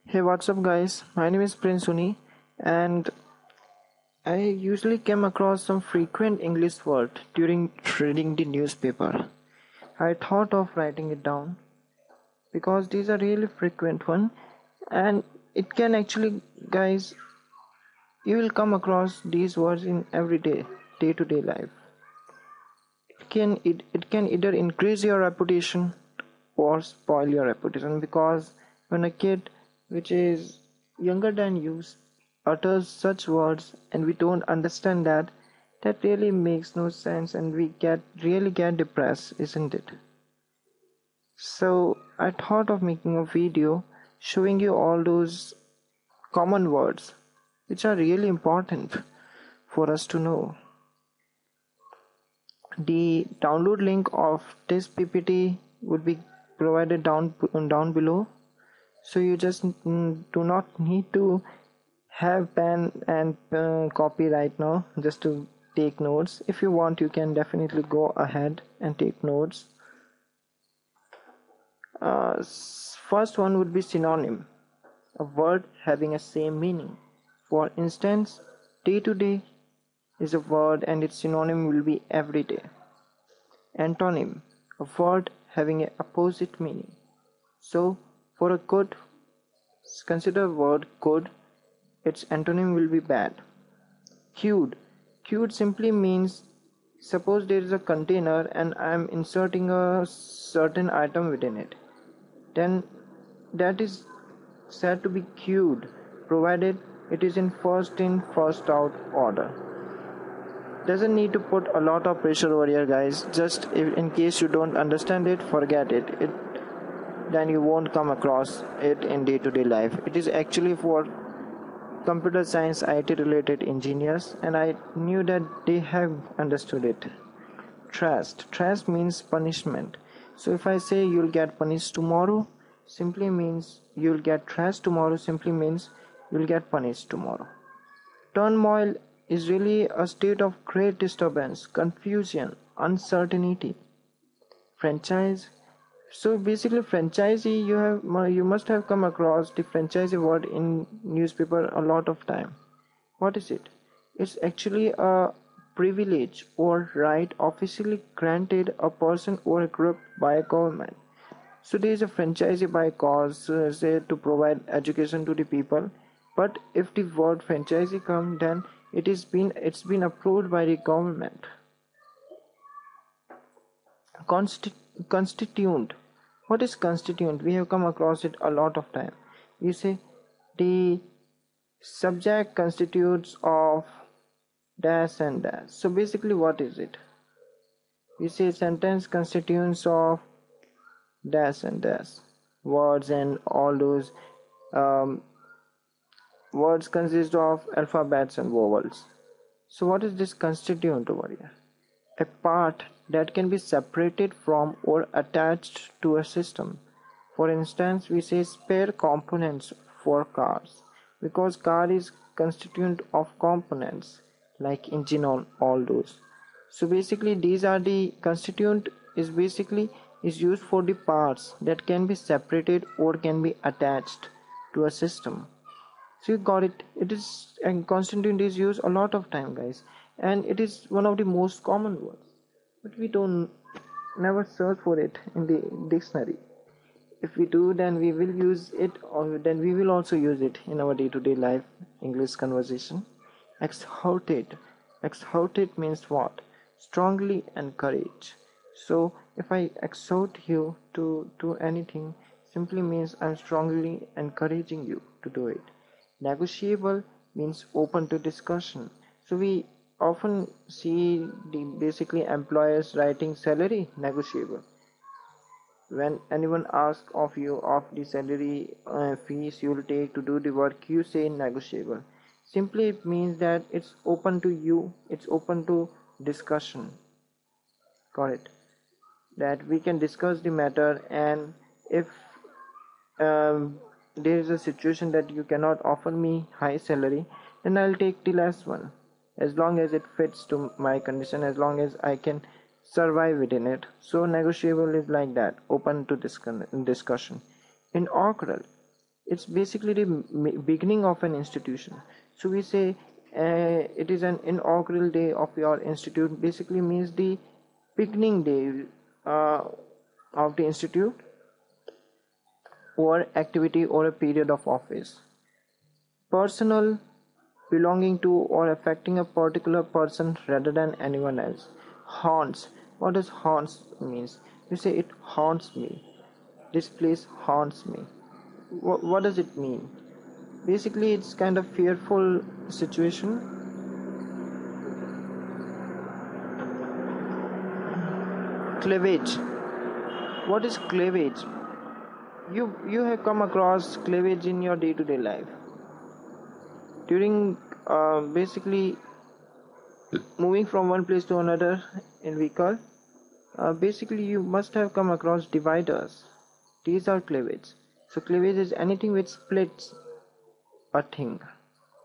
Hey, what's up, guys? My name is Prince Soni, and I usually came across some frequent English words during reading the newspaper. I thought of writing it down because these are really frequent one, and it can actually, guys, you will come across these words in everyday, day-to-day life. It can either increase your reputation or spoil your reputation because when a kid which is younger than you utters such words and we don't understand that really makes no sense and we get really get depressed, isn't it? So I thought of making a video showing you all those common words which are really important for us to know. The download link of this PPT would be provided down below. So you just do not need to have pen and copy right now just to take notes. If you want, you can definitely go ahead and take notes. First one would be synonym, a word having a same meaning. For instance, day to day is a word and its synonym will be everyday. Antonym, a word having an opposite meaning. So for a good, consider word good, its antonym will be bad. Queued. Queued simply means suppose there is a container and I am inserting a certain item within it. Then that is said to be queued provided it is in first first out order. Doesn't need to put a lot of pressure over here, guys. Just in case you don't understand it, forget it. Then you won't come across it in day-to-day life. It is actually for computer science IT related engineers, and I knew that they have understood it. Trust means punishment. So if I say you'll get punished tomorrow, simply means you'll get trashed tomorrow, simply means you'll get punished tomorrow. Turmoil is really a state of great disturbance, confusion, uncertainty. Franchise. So basically, franchisee, you must have come across the franchisee word in newspaper a lot of time. What is it? It's actually a privilege or right officially granted a person or a group by a government. So there is a franchisee by cause, say to provide education to the people. But if the word franchisee come, then it's been approved by the government. Constituent. What is constituent? We have come across it a lot of time. We say the subject constitutes of dash and dash. So basically what is it? We say sentence constituents of dash and dash. Words and all those words consist of alphabets and vowels. So what is this constituent over here? A part that can be separated from or attached to a system. For instance, we say spare components for cars because car is constituent of components like engine on all those. So basically these are the constituent is used for the parts that can be separated or can be attached to a system. So you got it. It is, and constituent is used a lot of time, guys, and it is one of the most common words, but we don't never search for it in the dictionary. If we do, then we will use it, or then we will also use it in our day-to-day life English conversation. Exhortate means what? Strongly encourage. So if I exhort you to do anything, simply means I'm strongly encouraging you to do it. Negotiable means open to discussion. So we often see the basically employers writing salary negotiable. When anyone asks of you of the salary fees you will take to do the work, you say negotiable. Simply it means that it's open to you, it's open to discussion. Got it? That we can discuss the matter, and if there is a situation that you cannot offer me high salary, then I'll take the less one as long as it fits to my condition, as long as I can survive within it. So negotiable is like that, open to discussion. Inaugural, It's basically the beginning of an institution. So we say it is an inaugural day of your institute, basically means the beginning day of the institute or activity or a period of office. Personal, belonging to or affecting a particular person rather than anyone else. Haunts. What does haunts means? We say it haunts me. This place haunts me. What does it mean? Basically, it's kind of fearful situation. Cleavage. What is cleavage? You have come across cleavage in your day-to-day life. During basically moving from one place to another in vehicle, basically you must have come across dividers. These are cleavage. So cleavage is anything which splits a thing.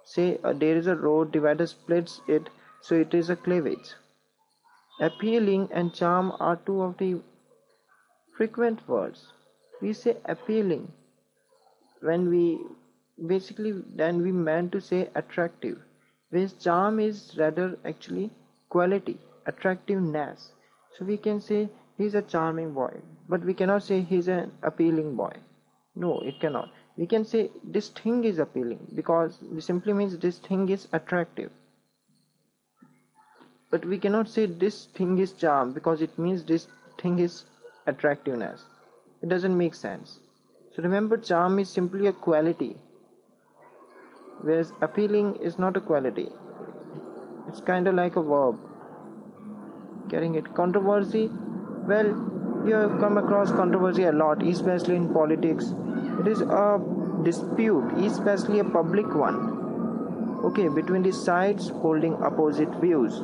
Say there is a road, divider splits it, so it is a cleavage. Appealing and charm are two of the frequent words. We say appealing when we basically then we meant to say attractive, whereas charm is rather actually quality, attractiveness. So we can say he's a charming boy, but we cannot say he's an appealing boy. No, it cannot. We can say this thing is appealing because it simply means this thing is attractive. But we cannot say this thing is charm because it means this thing is attractiveness. It doesn't make sense. So remember, charm is simply a quality, whereas appealing is not a quality. It's kind of like a verb. Getting it? Controversy. Well, you have come across controversy a lot, especially in politics. It is a dispute, especially a public one, okay, between the sides holding opposite views.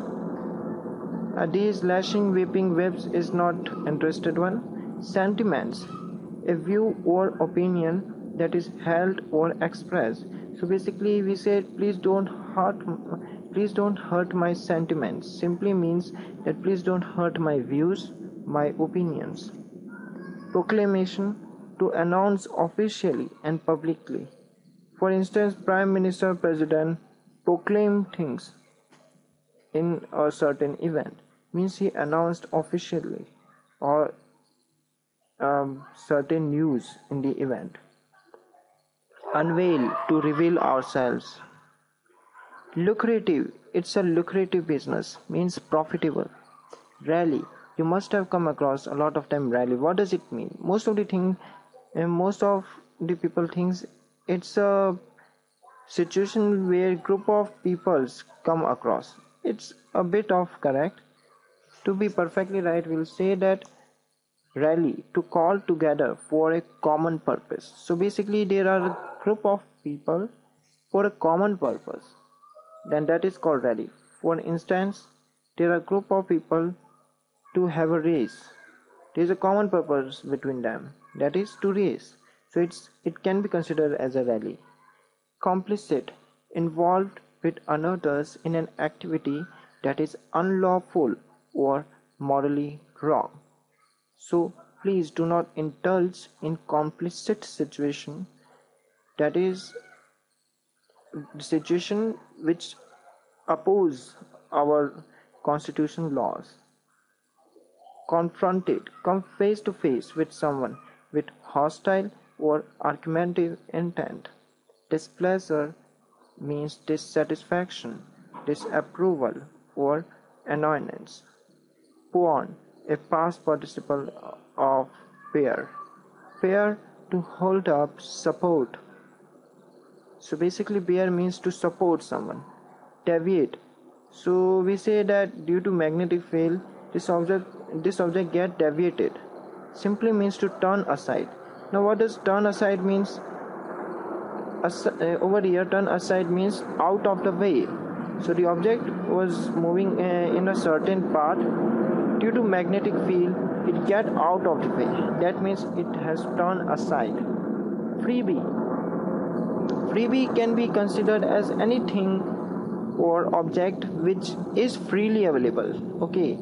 These lashing weeping webs is not interested one. Sentiments, a view or opinion that is held or expressed. So basically we said please don't hurt my sentiments. Simply means that please don't hurt my views, my opinions. Proclamation, to announce officially and publicly. For instance, Prime Minister, President proclaim things in a certain event, means he announced officially or certain news in the event. Unveil, to reveal ourselves. Lucrative, it's a lucrative business, means profitable. Rally, you must have come across a lot of time rally. What does it mean? Most of the people thinks it's a situation where group of peoples come across. It's a bit of correct. To be perfectly right, we'll say that rally, to call together for a common purpose. So basically there are a group of people for a common purpose, then that is called rally. For instance, there are a group of people to have a race. There is a common purpose between them, that is to race. So it can be considered as a rally. Complicit, involved with others in an activity that is unlawful or morally wrong. So please do not indulge in complicit situation, that is the situation which oppose our constitutional laws. Confronted, come face to face with someone with hostile or argumentative intent. Displeasure means dissatisfaction, disapproval, or annoyance. Pawn, a past participle of pair. Pair, to hold up, support. So basically bear means to support someone. Deviate, so we say that due to magnetic field this object get deviated. Simply means to turn aside. Now what does turn aside means? Over here turn aside means out of the way. So the object was moving in a certain path. Due to magnetic field it get out of the way. That means it has turned aside. Freebie can be considered as anything or object which is freely available. Okay,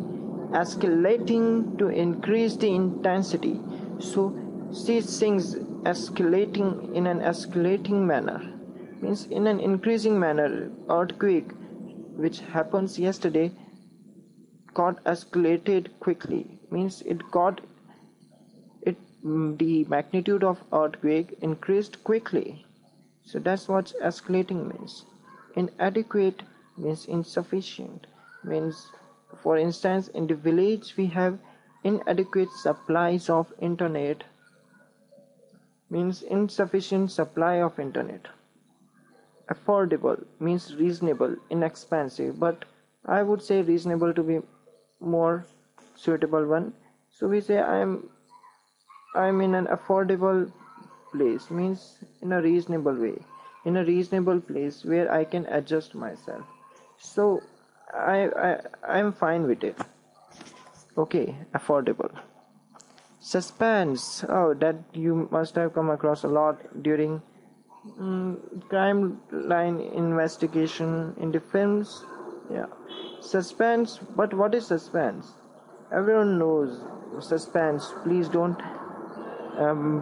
escalating, to increase the intensity. So these things escalating in an escalating manner, means in an increasing manner. Earthquake which happens yesterday got escalated quickly, means the magnitude of earthquake increased quickly. So that's what escalating means. Inadequate means insufficient, means for instance in the village we have inadequate supplies of internet, means insufficient supply of internet. Affordable means reasonable, inexpensive, but I would say reasonable to be more suitable one. So we say I'm in an affordable place, means in a reasonable way, in a reasonable place where I can adjust myself. So I'm fine with it. Okay, affordable. Suspense. Oh, that you must have come across a lot during crime line investigation in the films. Yeah, suspense. But what is suspense? Everyone knows suspense. Please don't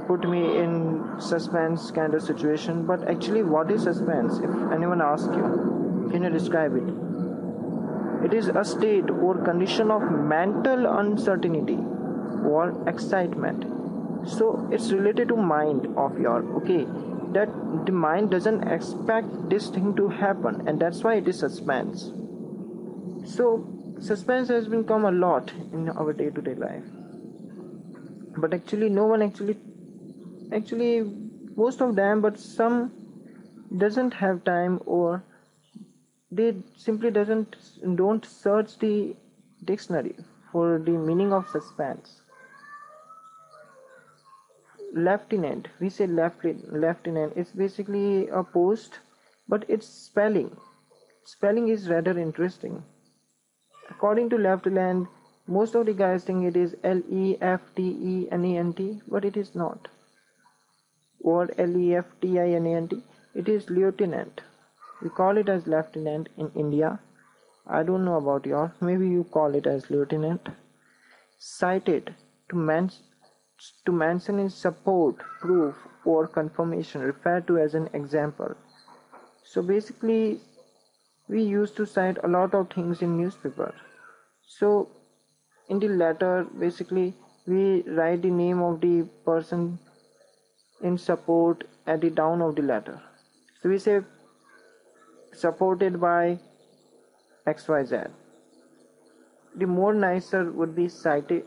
put me in suspense kind of situation. But actually, what is suspense? If anyone asks you, can you describe it? It is a state or condition of mental uncertainty or excitement. So it's related to mind of your, okay, that the mind doesn't expect this thing to happen, and that's why it is suspense. So suspense has become a lot in our day-to-day life, but actually no one actually most of them, but some doesn't have time, or they simply don't search the dictionary for the meaning of suspense. Lieutenant, we say lieutenant, it's basically a post, but its spelling is rather interesting. According to lieutenant, most of the guys think it is LEFTENANT, but it is not, or LEFTINANT. It is lieutenant. We call it as lieutenant in India. I don't know about yours, maybe you call it as lieutenant. Cited, to mention in support, proof, or confirmation, referred to as an example. So basically we used to cite a lot of things in newspaper. So in the letter, basically we write the name of the person in support at the down of the letter. So we say supported by XYZ. The more nicer would be cited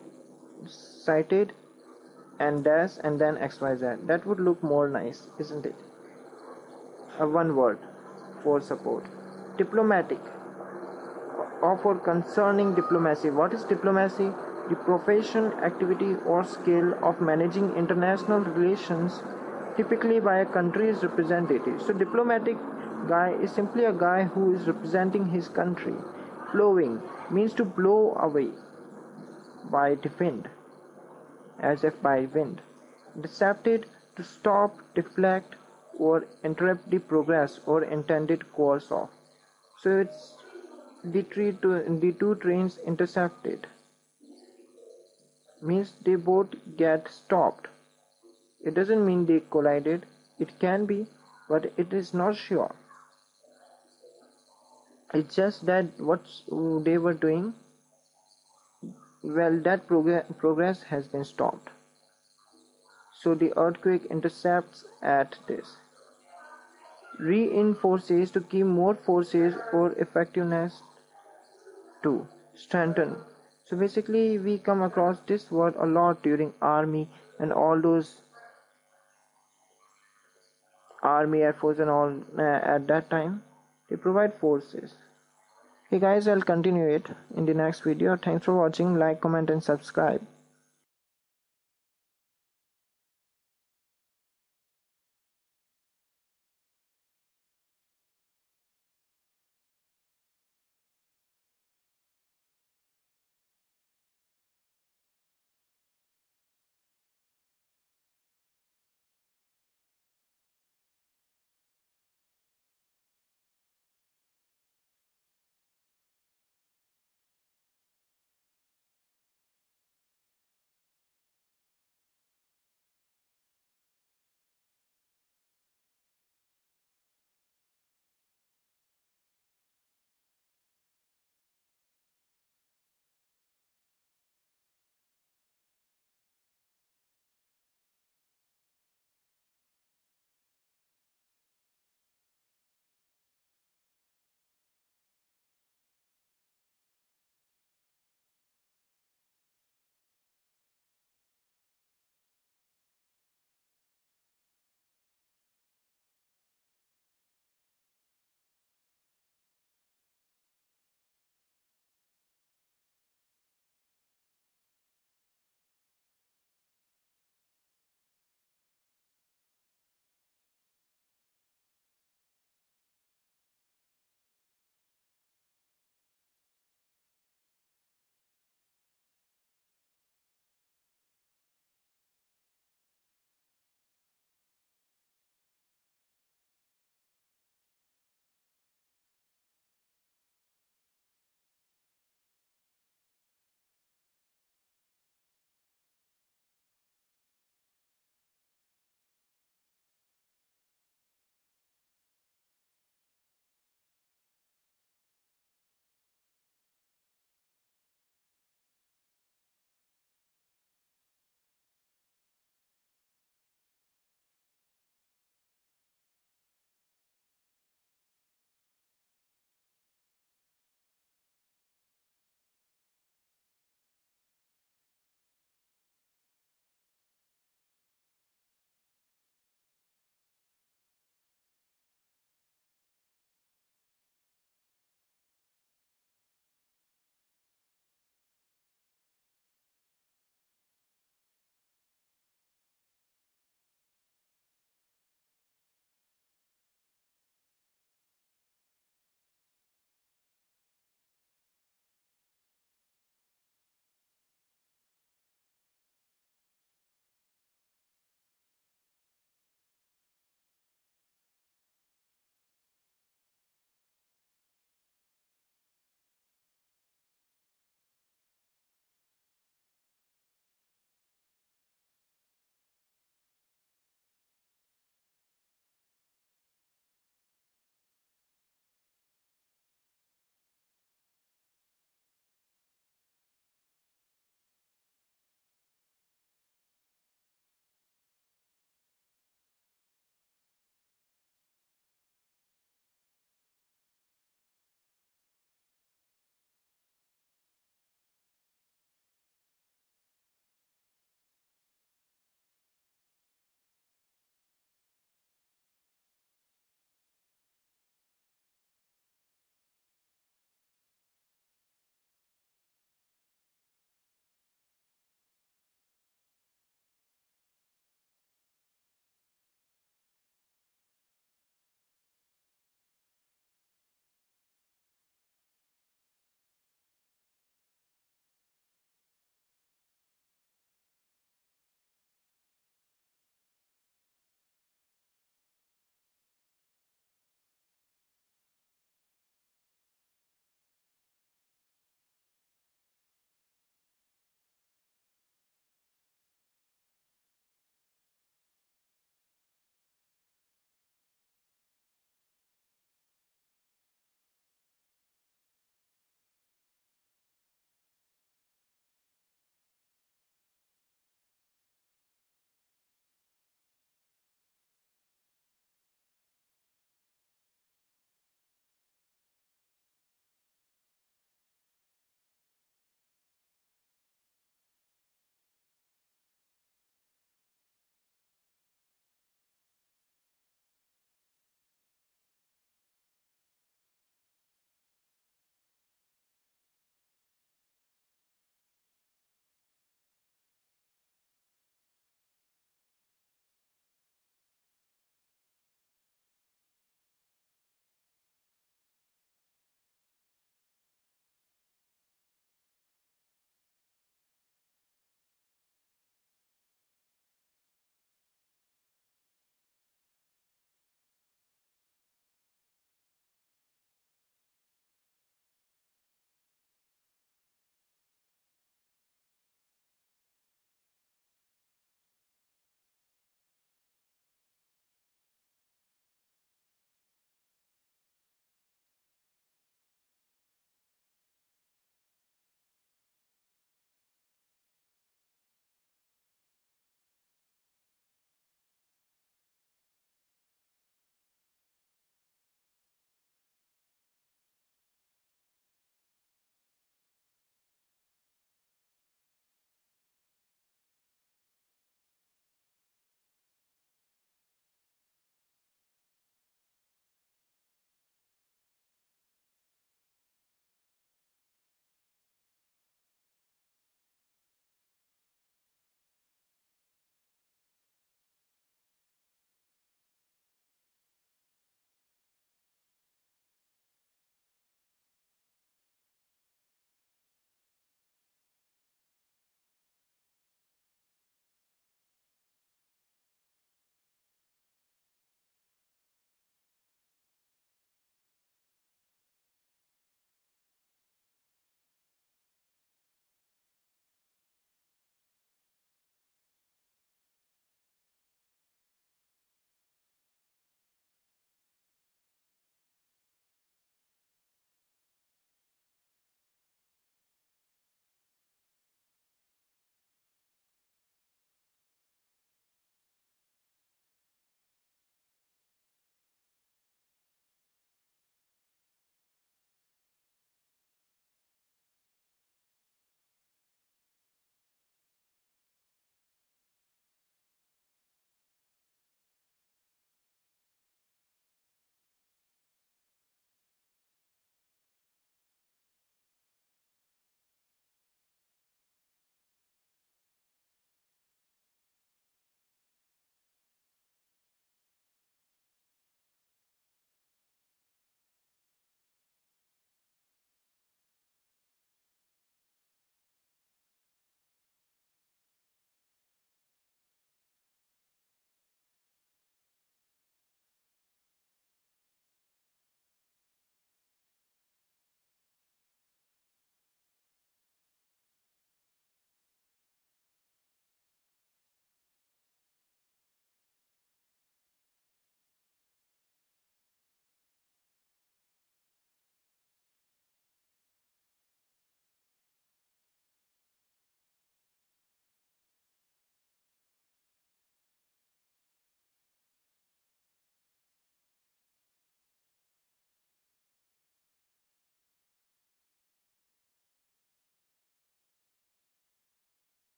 and dash and then XYZ. That would look more nice, isn't it? One word for support. Diplomatic, or for concerning diplomacy. What is diplomacy? The profession, activity, or skill of managing international relations, typically by a country's representative. So diplomatic guy is simply a guy who is representing his country. Blowing means to blow away by the wind, as if by wind. Intercepted, to stop, deflect, or interrupt the progress or intended course of. So it's the two trains intercepted, means they both get stopped. It doesn't mean they collided. It can be, but it is not sure. It's just that what they were doing, well, that progress has been stopped. So the earthquake intercepts at this. Reinforces, to give more forces or effectiveness to. Strengthen. So basically we come across this word a lot during army and all those army, air force and all at that time. They provide forces. Okay guys, I'll continue it in the next video. Thanks for watching. Like, comment and subscribe.